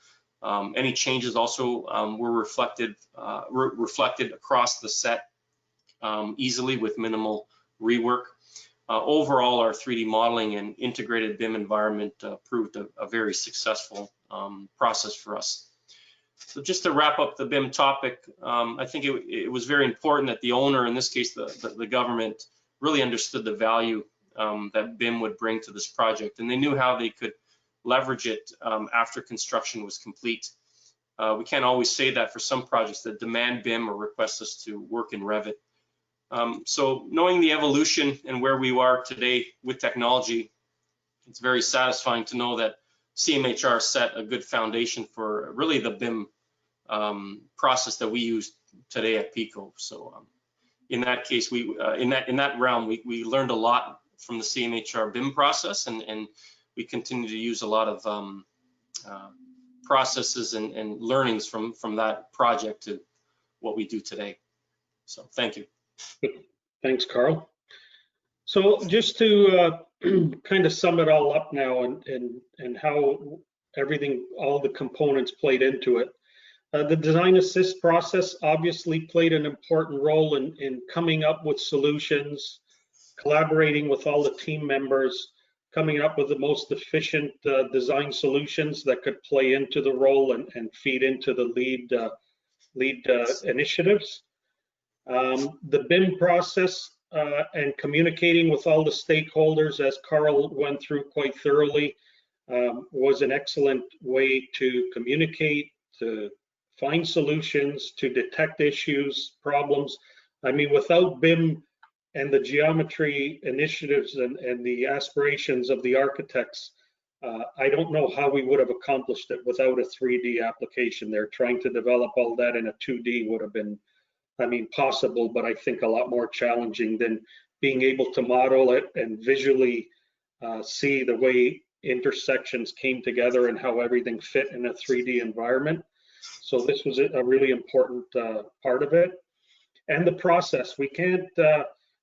Speaker 2: Any changes also were reflected across the set easily with minimal rework. Overall, our 3D modeling and integrated BIM environment proved a very successful process for us. So just to wrap up the BIM topic, I think it was very important that the owner, in this case the government, really understood the value that BIM would bring to this project, and they knew how they could leverage it after construction was complete. We can't always say that for some projects that demand BIM or request us to work in Revit. So knowing the evolution and where we are today with technology, it's very satisfying to know that CMHR set a good foundation for really the BIM process that we use today at Picco. So in that case, in that realm, we learned a lot from the CMHR BIM process, and we continue to use a lot of processes and learnings from that project to what we do today. So thank you.
Speaker 1: Thanks, Karl. So just to kind of sum it all up now and how everything, all the components played into it. The design assist process obviously played an important role in coming up with solutions, collaborating with all the team members, coming up with the most efficient design solutions that could play into the role and feed into the lead initiatives. The BIM process and communicating with all the stakeholders, as Karl went through quite thoroughly, was an excellent way to communicate, to find solutions, to detect issues, problems. I mean, without BIM and the geometry initiatives and the aspirations of the architects, I don't know how we would have accomplished it without a 3D application there. Trying to develop all that in a 2D would have been, I mean, possible, but I think a lot more challenging than being able to model it and visually see the way intersections came together and how everything fit in a 3D environment. So this was a really important part of it. And the process, we can't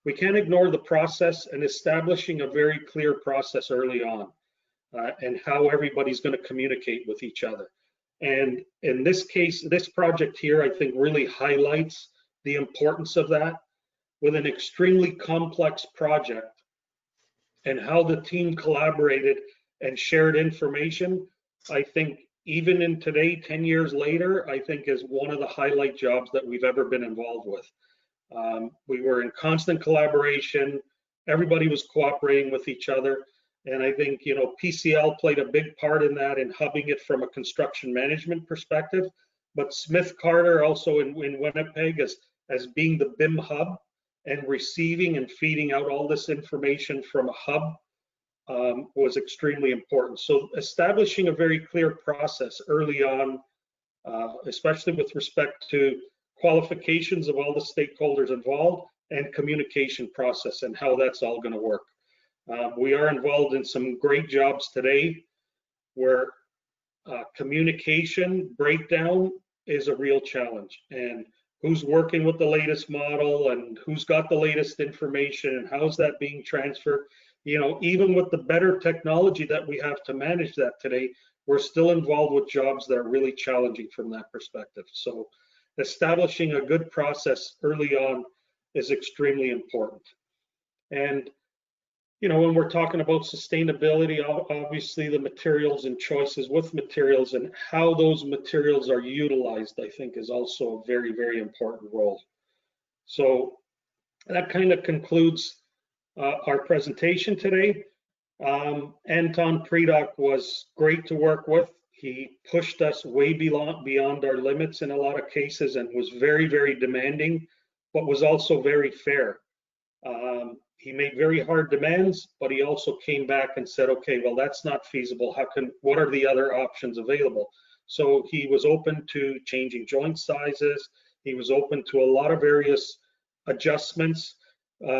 Speaker 1: ignore the process and establishing a very clear process early on and how everybody's going to communicate with each other. And in this case, this project here, I think really highlights the importance of that with an extremely complex project and how the team collaborated and shared information. I think even in today, 10 years later, I think is one of the highlight jobs that we've ever been involved with. We were in constant collaboration. Everybody was cooperating with each other. And I think, you know, PCL played a big part in that, in hubbing it from a construction management perspective. But Smith Carter also in Winnipeg as being the BIM hub and receiving and feeding out all this information from a hub was extremely important. So establishing a very clear process early on, especially with respect to qualifications of all the stakeholders involved and communication process and how that's all going to work. We are involved in some great jobs today where communication breakdown is a real challenge, and who's working with the latest model and who's got the latest information and how's that being transferred. You know, even with the better technology that we have to manage that today, we're still involved with jobs that are really challenging from that perspective. So establishing a good process early on is extremely important. And you know, when we're talking about sustainability, obviously the materials and choices with materials and how those materials are utilized, I think, is also a very, very important role. So that kind of concludes our presentation today. Antoine Predock was great to work with. He pushed us way beyond our limits in a lot of cases and was very, very demanding, but was also very fair. He made very hard demands, but he also came back and said, okay, well, that's not feasible. What are the other options available? So he was open to changing joint sizes. He was open to a lot of various adjustments,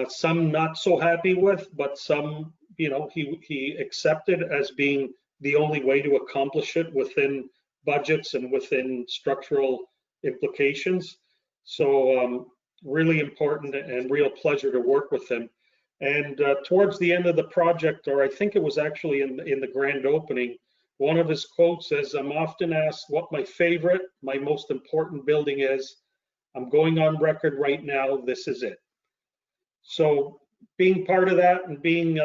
Speaker 1: some not so happy with, but some, you know, he accepted as being the only way to accomplish it within budgets and within structural implications. So really important and real pleasure to work with him. And towards the end of the project, or I think it was actually in the grand opening, one of his quotes says, "I'm often asked what my favorite, my most important building is. I'm going on record right now, this is it." So being part of that and being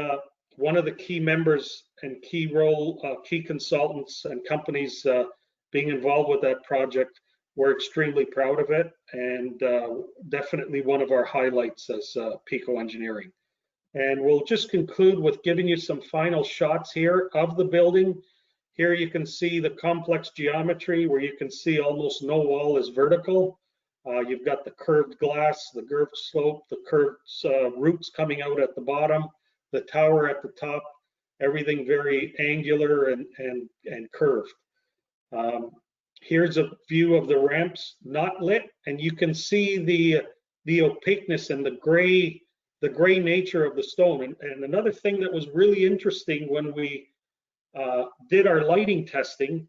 Speaker 1: one of the key members and key consultants and companies being involved with that project, we're extremely proud of it, and definitely one of our highlights as Picco Engineering. And we'll just conclude with giving you some final shots here of the building. Here you can see the complex geometry where you can see almost no wall is vertical. You've got the curved glass, the curved slope, the curved roots coming out at the bottom, the tower at the top, everything very angular and curved. Here's a view of the ramps not lit, and you can see the opaqueness and the gray nature of the stone. And another thing that was really interesting when we did our lighting testing,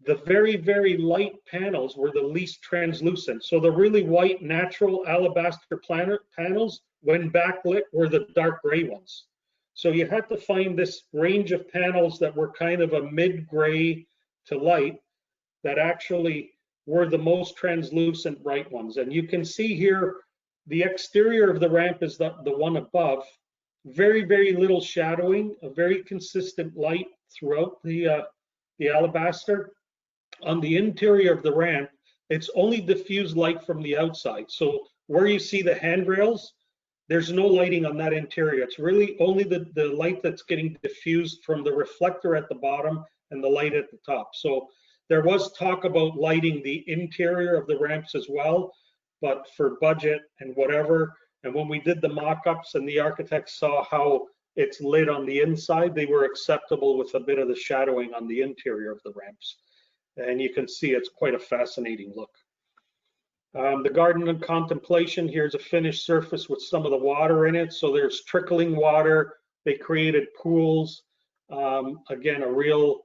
Speaker 1: the very, very light panels were the least translucent. So the really white natural alabaster panels, when backlit, were the dark gray ones. So you had to find this range of panels that were kind of a mid-gray to light that actually were the most translucent bright ones. And you can see here, the exterior of the ramp is the one above. Very, very little shadowing, a very consistent light throughout the alabaster. On the interior of the ramp, it's only diffused light from the outside. So where you see the handrails, there's no lighting on that interior. It's really only the light that's getting diffused from the reflector at the bottom and the light at the top. So there was talk about lighting the interior of the ramps as well, but for budget and whatever, and when we did the mock-ups and the architects saw how it's lit on the inside, they were acceptable with a bit of the shadowing on the interior of the ramps. And you can see it's quite a fascinating look. The garden of contemplation, here's a finished surface with some of the water in it. So there's trickling water. They created pools. Again, a real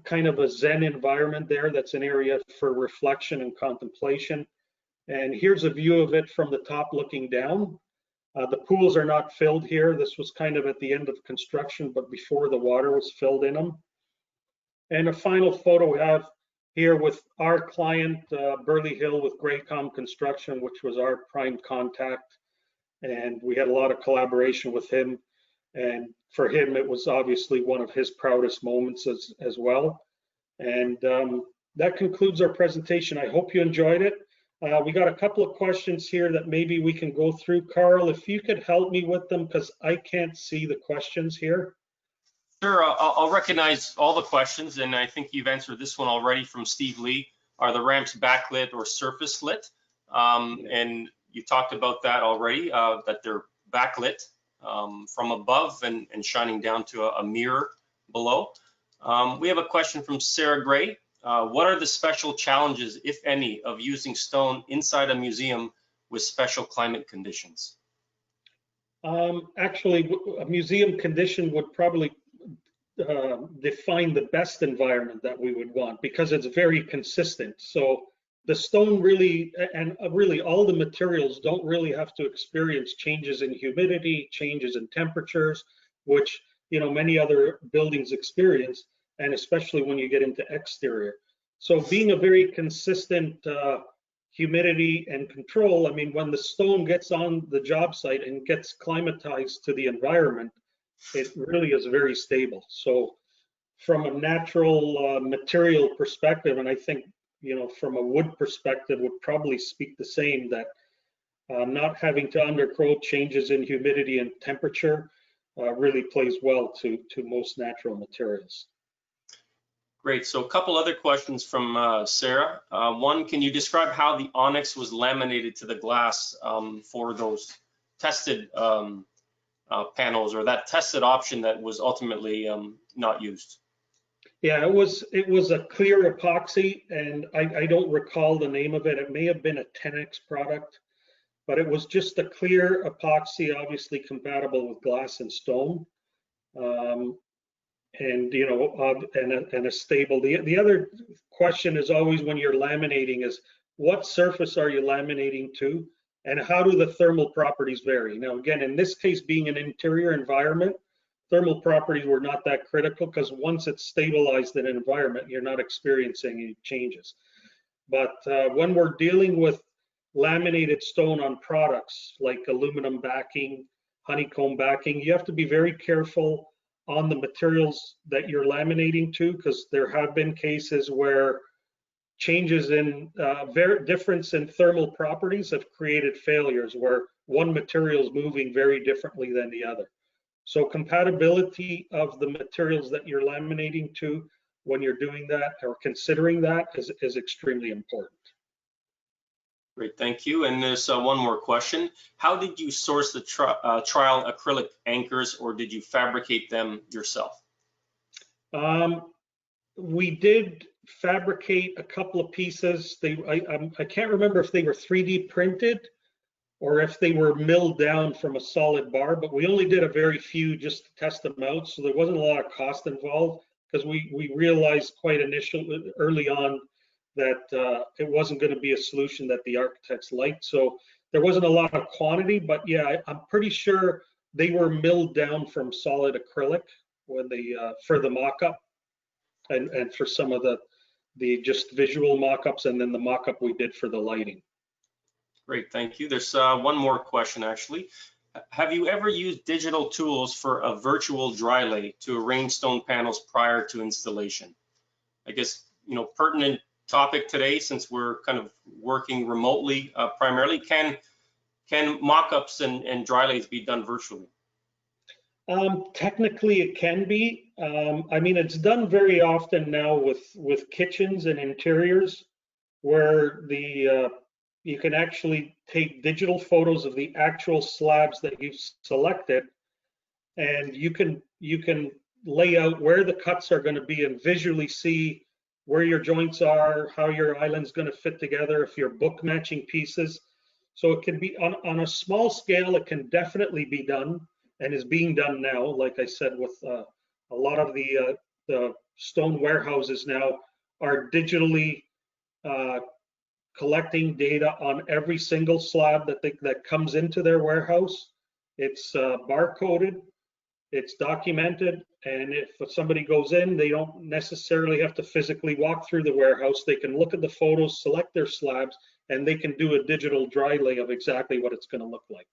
Speaker 1: kind of a Zen environment there. That's an area for reflection and contemplation. And here's a view of it from the top looking down. The pools are not filled here. This was kind of at the end of construction, but before the water was filled in them. And a final photo we have here with our client, Burley Hill with Graycom Construction, which was our prime contact. And we had a lot of collaboration with him. And for him, it was obviously one of his proudest moments as well. And that concludes our presentation. I hope you enjoyed it. We got a couple of questions here that maybe we can go through. Karl, if you could help me with them, because I can't see the questions here.
Speaker 2: Sure, I'll recognize all the questions, and I think you've answered this one already from Steve Lee. Are the ramps backlit or surface lit? And you talked about that already, that they're backlit from above and shining down to a mirror below. We have a question from Sarah Gray. What are the special challenges, if any, of using stone inside a museum with special climate conditions?
Speaker 1: Actually, a museum condition would probably define the best environment that we would want, because it's very consistent. So the stone really, and really all the materials don't really have to experience changes in humidity, changes in temperatures, which, you know, many other buildings experience, and especially when you get into exterior. So being a very consistent humidity and control, I mean, when the stone gets on the job site and gets climatized to the environment, it really is very stable. So from a natural material perspective, and I think, you know, from a wood perspective would probably speak the same, that not having to undergo changes in humidity and temperature really plays well to most natural materials.
Speaker 2: Great. So a couple other questions from Sarah. One, can you describe how the onyx was laminated to the glass for those tested panels, or that tested option that was ultimately not used?
Speaker 1: Yeah, it was a clear epoxy, and I don't recall the name of it. It may have been a 10X product, but it was just a clear epoxy, obviously compatible with glass and stone. And you know, and a stable. The other question is always, when you're laminating, is what surface are you laminating to, and how do the thermal properties vary? Now, again, in this case, being an interior environment, thermal properties were not that critical, because once it's stabilized in an environment, you're not experiencing any changes. But when we're dealing with laminated stone on products like aluminum backing, honeycomb backing, you have to be very careful on the materials that you're laminating to, because there have been cases where changes in difference in thermal properties have created failures where one material is moving very differently than the other. So compatibility of the materials that you're laminating to when you're doing that, or considering that, is extremely important.
Speaker 2: Great, thank you. And there's one more question. How did you source the trial acrylic anchors, or did you fabricate them yourself?
Speaker 1: We did fabricate a couple of pieces. I can't remember if they were 3D printed or if they were milled down from a solid bar, but we only did a very few just to test them out. So there wasn't a lot of cost involved, because we realized quite early on that it wasn't going to be a solution that the architects liked. So there wasn't a lot of quantity, but yeah, I'm pretty sure they were milled down from solid acrylic when they for the mock-up, and for some of the just visual mock-ups, and then the mock-up we did for the lighting.
Speaker 2: Great, thank you. There's one more question, actually. Have you ever used digital tools for a virtual dry lay to arrange stone panels prior to installation? I guess, you know, pertinent topic today, since we're kind of working remotely primarily. Can mock-ups and dry lays be done virtually?
Speaker 1: Technically, it can be. I mean, it's done very often now with kitchens and interiors, where you can actually take digital photos of the actual slabs that you've selected, and you can lay out where the cuts are going to be and visually see where your joints are, how your island's going to fit together, if you're book matching pieces. So it can be on a small scale. It can definitely be done, and is being done now. Like I said, with a lot of the stone warehouses now are digitally collecting data on every single slab that comes into their warehouse. It's barcoded, it's documented, and if somebody goes in, they don't necessarily have to physically walk through the warehouse. They can look at the photos, select their slabs, and they can do a digital dry lay of exactly what it's going to look like.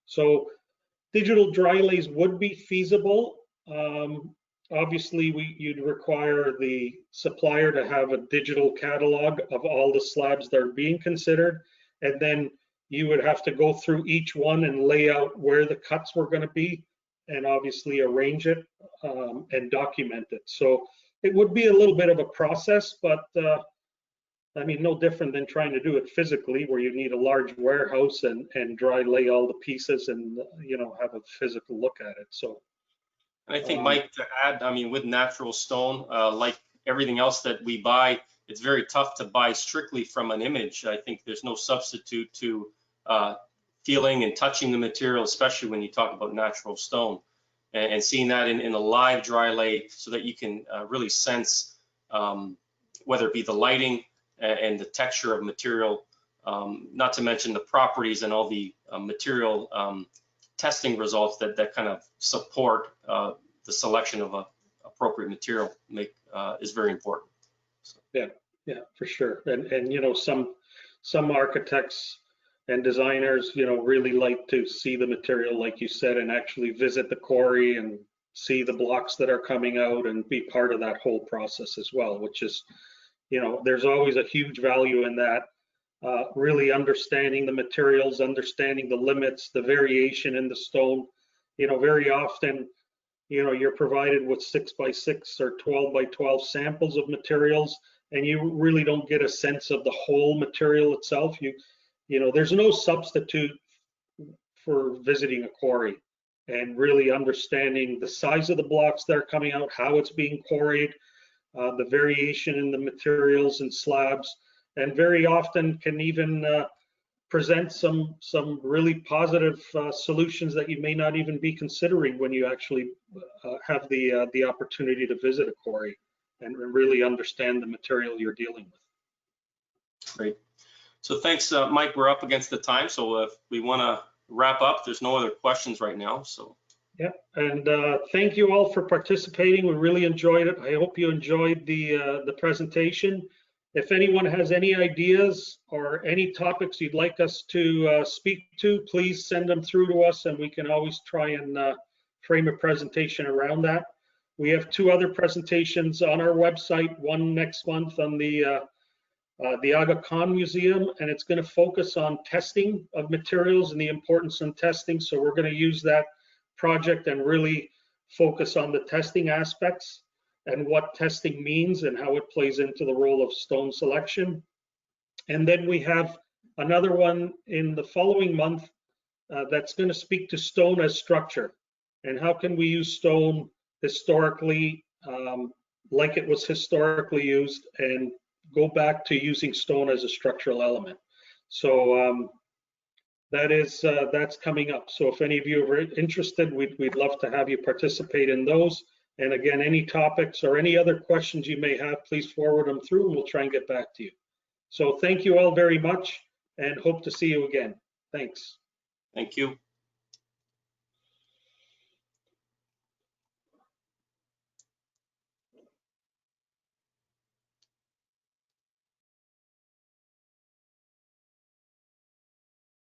Speaker 1: So digital dry lays would be feasible. Obviously, you'd require the supplier to have a digital catalog of all the slabs that are being considered, and then you would have to go through each one and lay out where the cuts were going to be, and obviously arrange it and document it. So it would be a little bit of a process, but I mean, no different than trying to do it physically, where you need a large warehouse and dry lay all the pieces and, have a physical look at it. So,
Speaker 2: And I think, Mike, to add, I mean, with natural stone, like everything else that we buy, it's very tough to buy strictly from an image. I think there's no substitute to feeling and touching the material, especially when you talk about natural stone, and seeing that in a live dry lay, so that you can really sense whether it be the lighting and the texture of material, not to mention the properties and all the material testing results that kind of support the selection of a appropriate material is very important. So.
Speaker 1: Yeah, for sure. And some architects and designers, really like to see the material, like you said, and actually visit the quarry and see the blocks that are coming out and be part of that whole process as well, which is, there's always a huge value in that. Really understanding the materials, understanding the limits, the variation in the stone. Very often, you're provided with 6x6 or 12x12 samples of materials, and you really don't get a sense of the whole material itself. There's no substitute for visiting a quarry and really understanding the size of the blocks that are coming out, how it's being quarried, the variation in the materials and slabs, and very often can even present some really positive solutions that you may not even be considering when you actually have the opportunity to visit a quarry and really understand the material you're dealing with.
Speaker 2: Great. So thanks, Mike. We're up against the time, so if we want to wrap up, there's no other questions right now. So.
Speaker 1: Yeah, and thank you all for participating. We really enjoyed it. I hope you enjoyed the presentation. If anyone has any ideas or any topics you'd like us to speak to, please send them through to us, and we can always try and frame a presentation around that. We have 2 other presentations on our website, one next month on the Aga Khan Museum, and it's going to focus on testing of materials and the importance of testing. So we're going to use that project and really focus on the testing aspects and what testing means and how it plays into the role of stone selection. And then we have another one in the following month that's going to speak to stone as structure and how can we use stone historically like it was historically used and go back to using stone as a structural element. So that's coming up. So if any of you are interested, we'd love to have you participate in those. And again, any topics or any other questions you may have, please forward them through and we'll try and get back to you. So thank you all very much and hope to see you again. Thanks.
Speaker 2: Thank you.